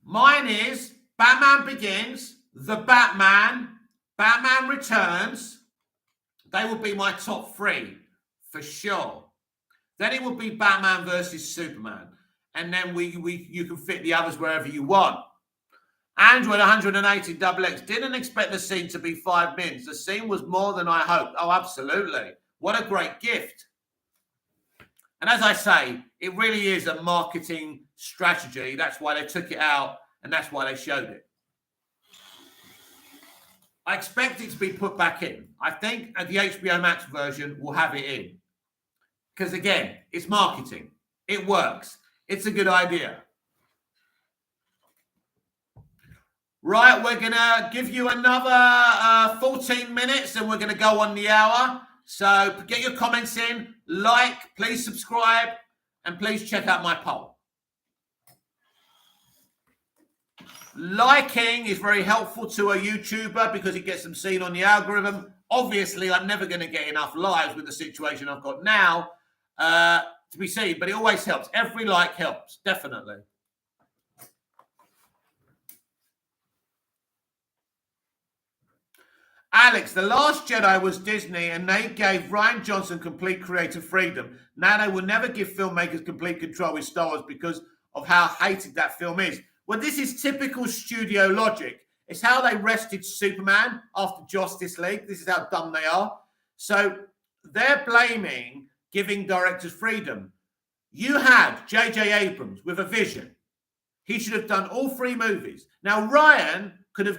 Mine is Batman Begins, The Batman, Batman Returns. They would be my top three, for sure. Then it would be Batman versus Superman. And then you can fit the others wherever you want. Android 180 XX didn't expect the scene to be 5 minutes. The scene was more than I hoped. Oh, absolutely. What a great gift. And as I say, it really is a marketing strategy. That's why they took it out and that's why they showed it. I expect it to be put back in. I think the HBO Max version will have it in. Because again, it's marketing. It works. It's a good idea. Right, we're going to give you another 14 minutes and we're going to go on the hour. So get your comments in, like, please subscribe, and please check out my poll. Liking is very helpful to a YouTuber because it gets them seen on the algorithm. Obviously, I'm never going to get enough likes with the situation I've got now to be seen, but it always helps. Every like helps, definitely. Alex, The Last Jedi was Disney and they gave Rian Johnson complete creative freedom. Now they will never give filmmakers complete control with Star Wars because of how hated that film is. Well, this is typical studio logic. It's how they rested Superman after Justice League. This is how dumb they are. So they're blaming giving directors freedom. You had J.J. Abrams with a vision. He should have done all 3 movies. Now, Ryan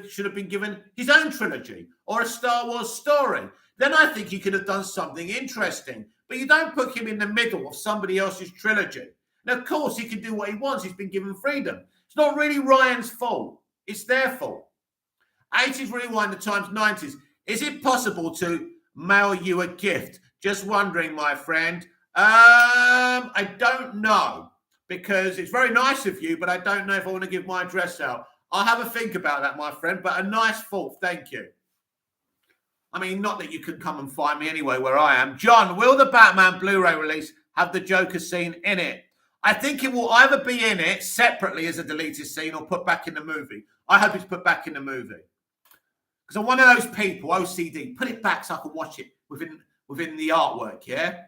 should have been given his own trilogy or a Star Wars story. Then I think he could have done something interesting. But you don't put him in the middle of somebody else's trilogy. Now, of course, he can do what he wants. He's been given freedom. It's not really Ryan's fault. It's their fault. 80s Rewind, the times 90s. Is it possible to mail you a gift? Just wondering, my friend. I don't know. Because it's very nice of you, but I don't know if I want to give my address out. I'll have a think about that, my friend, but a nice thought. Thank you. I mean, not that you can come and find me anyway where I am. John, will the Batman Blu-ray release have the Joker scene in it? I think it will either be in it separately as a deleted scene or put back in the movie. I hope it's put back in the movie. Because I'm one of those people, OCD. Put it back so I can watch it within the artwork, yeah?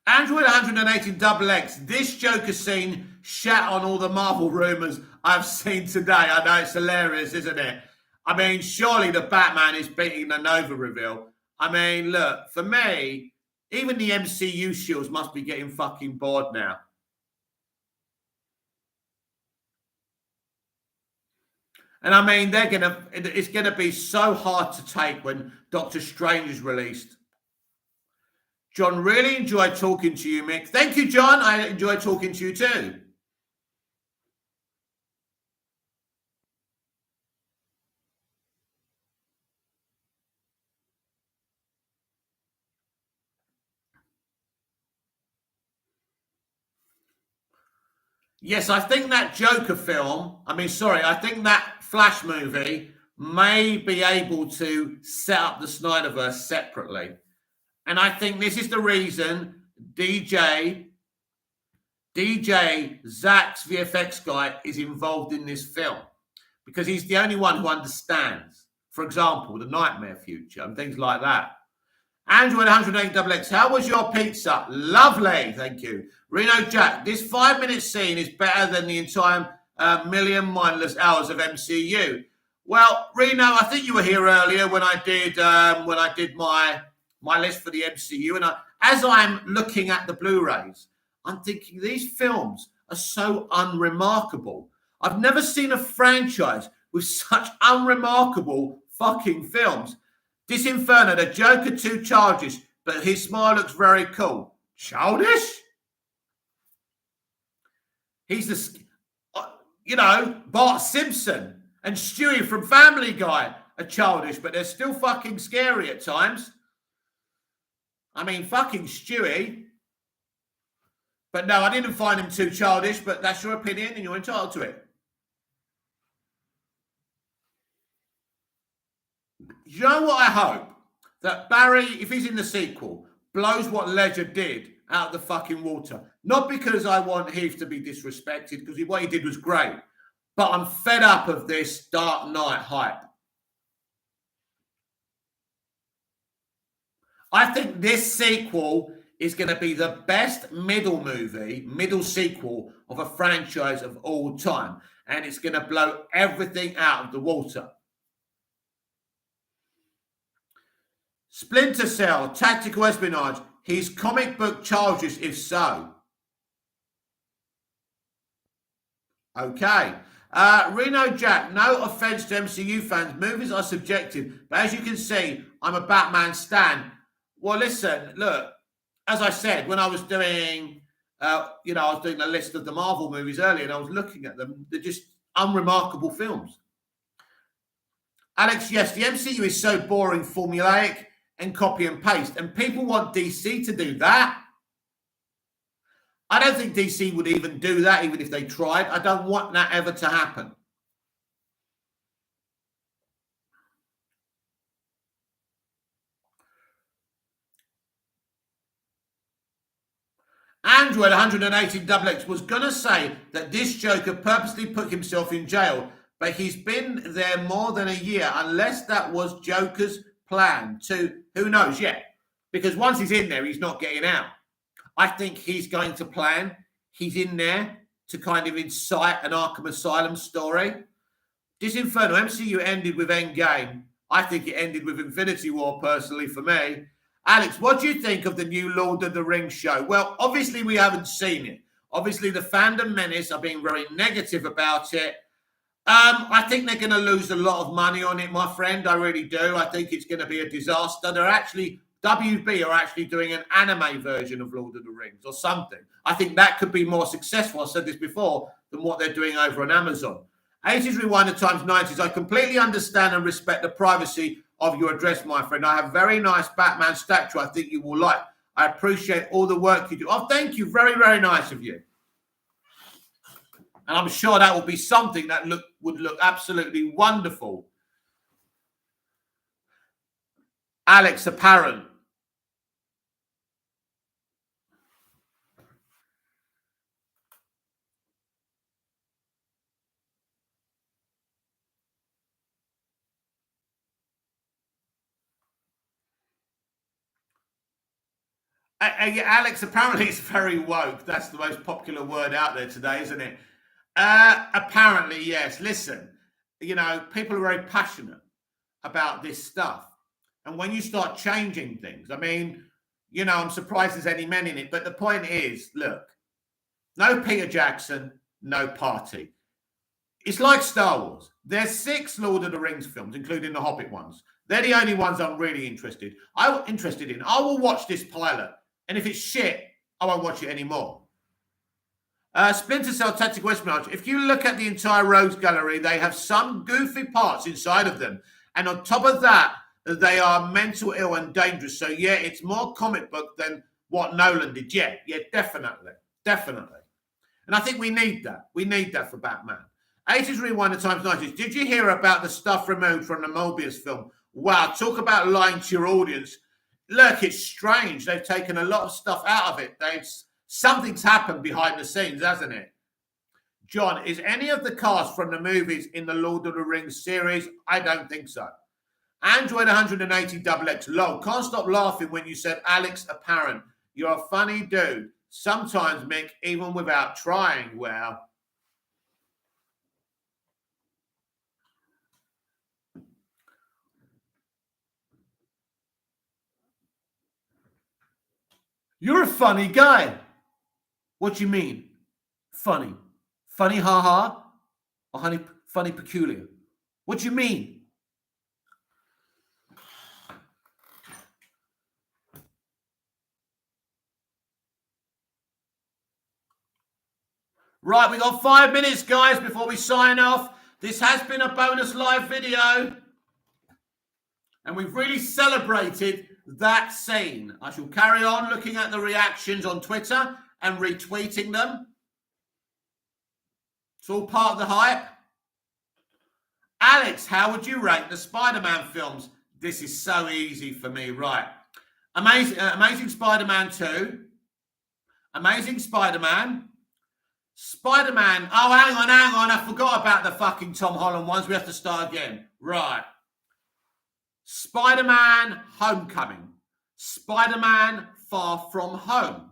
Android 180 XX. This Joker scene shat on all the Marvel rumors I've seen today. I know it's hilarious, isn't it? I mean, surely the Batman is beating the Nova reveal. I mean, look, for me, even the MCU shields must be getting fucking bored now. And I mean, it's gonna be so hard to take when Doctor Strange is released. John, really enjoyed talking to you, Mick. Thank you, John. I enjoyed talking to you too. Yes, I think that Joker film, I think that Flash movie may be able to set up the Snyderverse separately. And I think this is the reason DJ, Zach's VFX guy, is involved in this film. Because he's the only one who understands, for example, the Nightmare Future and things like that. Android 108XX, how was your pizza? Lovely, thank you. Reno Jack, this 5-minute scene is better than the entire million mindless hours of MCU. Well, Reno, I think you were here earlier when I did my list for the MCU, and as I'm looking at the Blu-rays, I'm thinking these films are so unremarkable. I've never seen a franchise with such unremarkable fucking films. Disinferno, the Joker 2 charges, but his smile looks very cool. Childish? He's the, Bart Simpson and Stewie from Family Guy are childish, but they're still fucking scary at times. I mean, fucking Stewie. But no, I didn't find him too childish, but that's your opinion and you're entitled to it. You know what I hope? That Barry, if he's in the sequel, blows what Ledger did out of the fucking water. Not because I want Heath to be disrespected, because what he did was great. But I'm fed up of this Dark Knight hype. I think this sequel is going to be the best middle sequel of a franchise of all time. And it's going to blow everything out of the water. Splinter Cell, tactical espionage. He's comic book charges, if so. Okay. Reno Jack, no offense to MCU fans. Movies are subjective. But as you can see, I'm a Batman stan. Well, listen, look. As I said, when I was doing, I was doing a list of the Marvel movies earlier, and I was looking at them. They're just unremarkable films. Alex, yes, the MCU is so boring, formulaic, and copy and paste. And people want DC to do that. I don't think DC would even do that, even if they tried. I don't want that ever to happen. Android 180 XX was going to say that this Joker purposely put himself in jail, but he's been there more than a year, unless that was Joker's plan to, who knows yet? Because once he's in there, he's not getting out. I think he's going to plan. He's in there to kind of incite an Arkham Asylum story. Disinferno, MCU ended with Endgame. I think it ended with Infinity War, personally, for me. Alex, what do you think of the new Lord of the Rings show? Well, obviously, we haven't seen it. Obviously, the fandom menace are being very negative about it. I think they're going to lose a lot of money on it, my friend. I really do. I think it's going to be a disaster. WB are actually doing an anime version of Lord of the Rings or something. I think that could be more successful, I said this before, than what they're doing over on Amazon. 80s Rewinder times 90s. I completely understand and respect the privacy of your address, my friend. I have very nice Batman statue I think you will like. I appreciate all the work you do. Oh, thank you. Very, very nice of you. And I'm sure that will be something that would look absolutely wonderful. Alex Apparent. Alex, apparently it's very woke. That's the most popular word out there today, isn't it? Apparently, yes. Listen, people are very passionate about this stuff. And when you start changing things, I mean, I'm surprised there's any men in it. But the point is, look, no Peter Jackson, no party. It's like Star Wars. There's 6 Lord of the Rings films, including the Hobbit ones. They're the only ones I'm really interested in. I will watch this pilot. And if it's shit, I won't watch it anymore. Splinter Cell Tactical Espionage. If you look at the entire Rogues Gallery, they have some goofy parts inside of them. And on top of that, they are mental ill and dangerous. So, yeah, it's more comic book than what Nolan did. Yeah, definitely. Definitely. And I think we need that. We need that for Batman. 80s Rewinder times 90s. Did you hear about the stuff removed from the Mobius film? Wow, talk about lying to your audience. Look, it's strange. They've taken a lot of stuff out of it. Something's happened behind the scenes, hasn't it? John, is any of the cast from the movies in the Lord of the Rings series? I don't think so. Android 180 XX. Lol, can't stop laughing when you said Alex Apparent. You're a funny dude. Sometimes, Mick, even without trying. Well, you're a funny guy. What do you mean? Funny? Funny, haha? or funny peculiar? What do you mean? Right, we got 5 minutes, guys, before we sign off. This has been a bonus live video. And we've really celebrated that scene. I shall carry on looking at the reactions on Twitter and retweeting them. It's all part of the hype. Alex, how would you rate the Spider-Man films? This is so easy for me, right? Amazing Spider-Man 2. Amazing Spider-Man. Spider-Man. Oh, hang on. I forgot about the fucking Tom Holland ones. We have to start again. Right. Spider-Man Homecoming. Spider-Man Far From Home.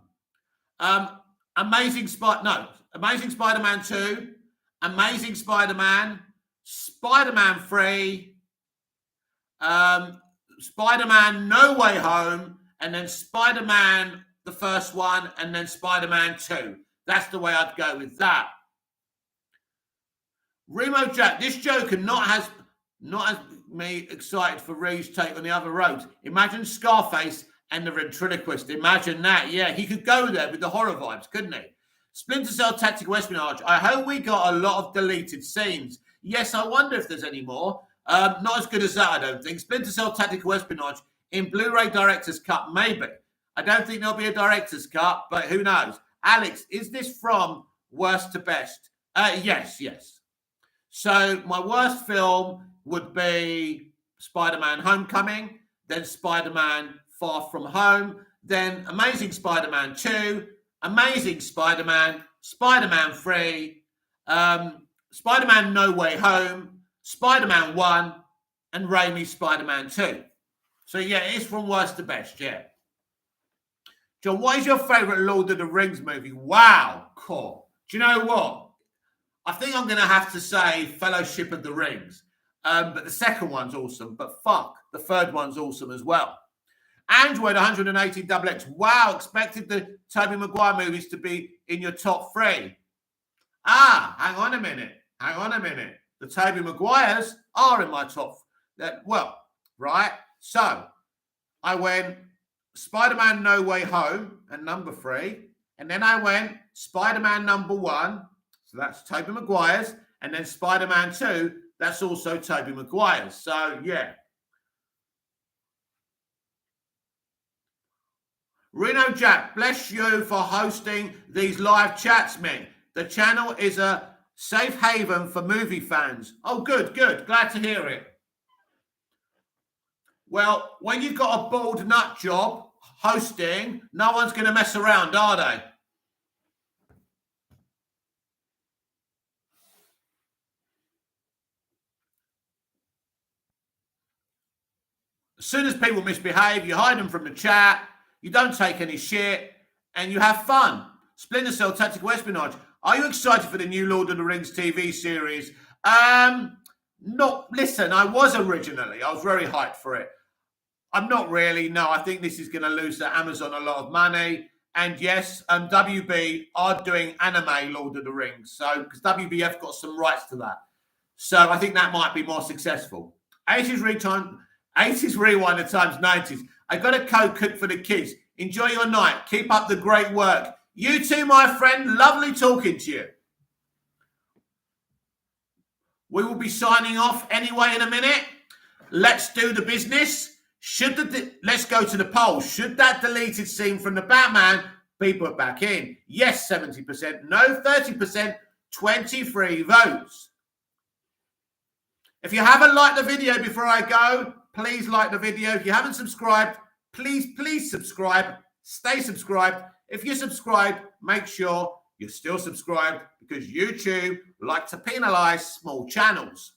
Amazing Spider-Man 2. Amazing Spider-Man. Spider-Man 3. Spider-Man No Way Home. And then Spider-Man, the first one. And then Spider-Man 2. That's the way I'd go with that. Remo Jack, this Joker not has me excited for Ree's take on the other roads. Imagine Scarface and the ventriloquist. Imagine that. Yeah, he could go there with the horror vibes, couldn't he? Splinter Cell Tactical Espionage. I hope we got a lot of deleted scenes. Yes, I wonder if there's any more. Not as good as that, I don't think. Splinter Cell Tactical Espionage in Blu-ray Director's Cut, maybe. I don't think there'll be a Director's Cut, but who knows? Alex, is this from worst to best? Yes. So my worst film would be Spider-Man Homecoming, then Spider-Man Far From Home, then Amazing Spider-Man 2, Amazing Spider-Man, Spider-Man 3, Spider-Man No Way Home, Spider-Man 1, and Raimi's Spider-Man 2. So yeah, it's from worst to best, yeah. John, what is your favourite Lord of the Rings movie? Wow, cool. Do you know what? I think I'm going to have to say Fellowship of the Rings. But the second one's awesome. But fuck, the third one's awesome as well. Android 180XX. Wow, expected the Tobey Maguire movies to be in your top 3. Hang on a minute. The Tobey Maguires are in my top. Right. So I went Spider-Man No Way Home at number 3. And then I went Spider-Man number 1. So that's Tobey Maguire's. And then Spider-Man 2. That's also Tobey Maguire's. So, yeah. Reno Jack, bless you for hosting these live chats, man. The channel is a safe haven for movie fans. Oh, good. Glad to hear it. Well, when you've got a bald nut job hosting, no one's going to mess around, are they? As soon as people misbehave, you hide them from the chat, you don't take any shit, and you have fun. Splinter Cell Tactical Espionage. Are you excited for the new Lord of the Rings TV series? Listen, I was originally. I was very hyped for it. I'm not really. No, I think this is going to lose Amazon a lot of money. And yes, WB are doing anime Lord of the Rings. So, because WBF got some rights to that. So I think that might be more successful. 80s rewind at times 90s. I got a code cooked for the kids. Enjoy your night. Keep up the great work. You too, my friend. Lovely talking to you. We will be signing off anyway in a minute. Let's do the business. Let's go to the poll. Should that deleted scene from the Batman be put back in? Yes, 70%. No, 30%. 23 votes. If you haven't liked the video before I go, please like the video. If you haven't subscribed, please subscribe. Stay subscribed. If you're subscribed, make sure you're still subscribed because YouTube like to penalize small channels.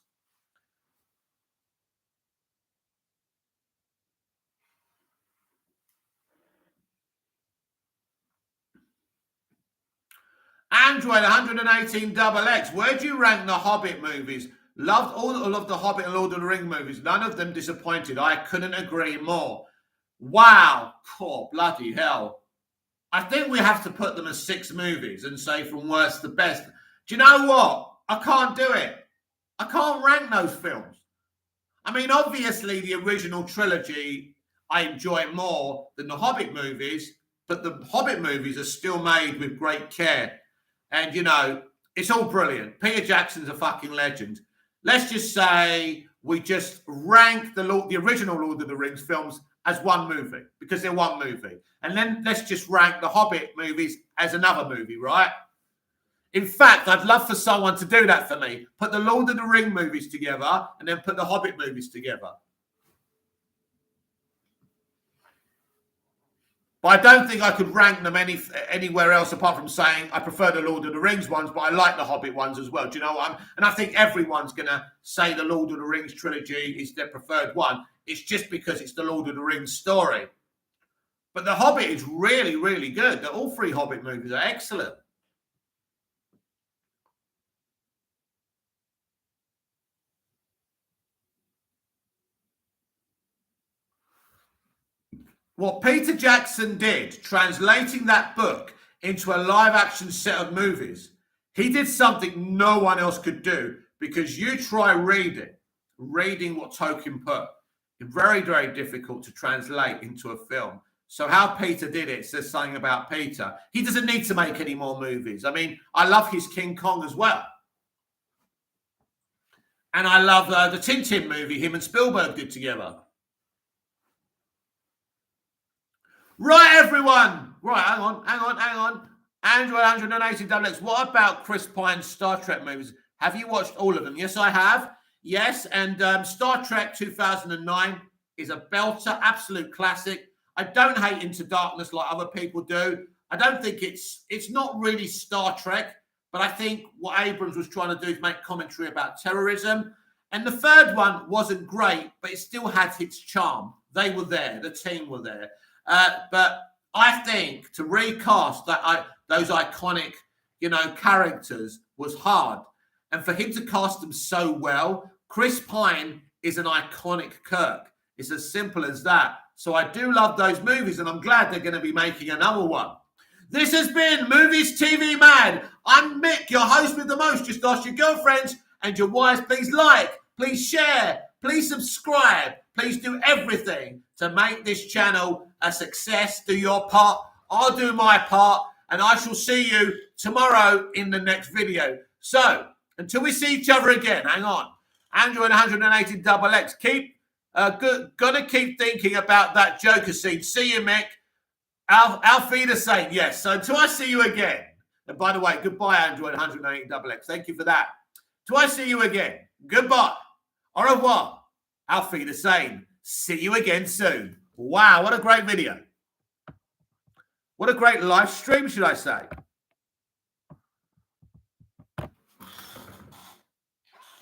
Android 118XX. Where do you rank the Hobbit movies? Loved all of the Hobbit and Lord of the Rings movies. None of them disappointed. I couldn't agree more. Wow. Cool. Bloody hell. I think we have to put them as 6 movies and say from worst to best. Do you know what? I can't do it. I can't rank those films. I mean, obviously, the original trilogy, I enjoy more than the Hobbit movies, but the Hobbit movies are still made with great care. And, you know, it's all brilliant. Peter Jackson's a fucking legend. Let's just say we just rank the original Lord of the Rings films as one movie because they're one movie. And then let's just rank the Hobbit movies as another movie, right? In fact, I'd love for someone to do that for me. Put the Lord of the Ring movies together and then put the Hobbit movies together. But I don't think I could rank them anywhere else apart from saying I prefer the Lord of the Rings ones, but I like the Hobbit ones as well. Do you know what and I think everyone's going to say the Lord of the Rings trilogy is their preferred one. It's just because it's the Lord of the Rings story. But the Hobbit is really, really good. All three Hobbit movies are excellent. What Peter Jackson did, translating that book into a live-action set of movies, he did something no one else could do, because you try reading what Tolkien put. It's very, very difficult to translate into a film. So how Peter did it says something about Peter. He doesn't need to make any more movies. I mean, I love his King Kong as well. And I love the Tintin movie him and Spielberg did together. Right, everyone. Right, hang on. Android 180XX. What about Chris Pine's Star Trek movies? Have you watched all of them? Yes, I have. Yes, and Star Trek 2009 is a belter, absolute classic. I don't hate Into Darkness like other people do. I don't think it's not really Star Trek, but I think what Abrams was trying to do is make commentary about terrorism. And the third one wasn't great, but it still had its charm. They were there. The team were there. But I think to recast those iconic, characters was hard. And for him to cast them so well, Chris Pine is an iconic Kirk. It's as simple as that. So I do love those movies, and I'm glad they're going to be making another one. This has been Movies TV Mad. I'm Mick, your host with the most. Just ask your girlfriends and your wives, please like, please share, please subscribe. Please do everything to make this channel a success. Do your part. I'll do my part. And I shall see you tomorrow in the next video. So, until we see each other again, hang on. Android 180XX. Gonna keep thinking about that Joker scene. See you, Mick. Auf Wiedersehen. Yes. So, until I see you again. And by the way, goodbye, Android 180XX. Thank you for that. Till I see you again. Goodbye. Au revoir. Auf Wiedersehen. See you again soon. Wow, what a great video. What a great live stream, should I say.